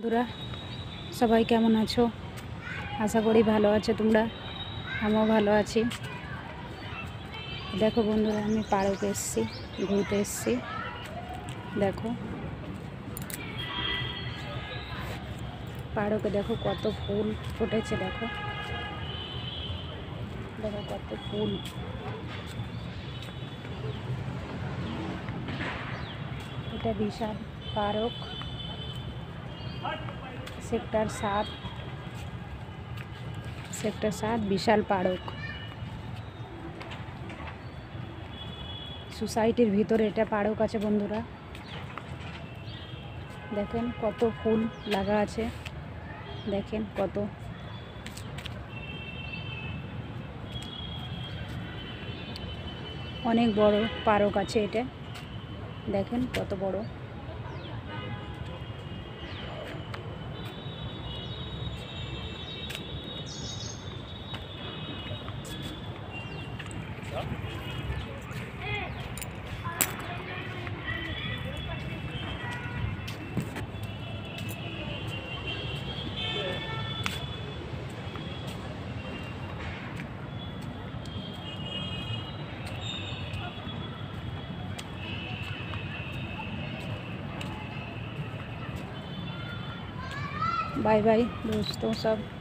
বন্ধুরা সবাই কেমন আছো? আশা করি ভালো আছো তোমরা। আমিও ভালো আছি। দেখো বন্ধুরা, আমি পার্কে এসেছি, ঘুরতে এসেছি। দেখো পার্কে দেখো কত ফুল ফুটেছে। দেখো দেখো কত ফুল। এটা বিশাল পার্ক, সেক্টর 7 বিশাল পার্ক। সোসাইটির ভিতরে এটা পার্ক আছে বন্ধুরা। দেখেন কত ফুল লাগা আছে, দেখেন কত। অনেক বড় পার্ক আছে এটা, দেখেন কত বড়। बाय बाय दोस्तों सब।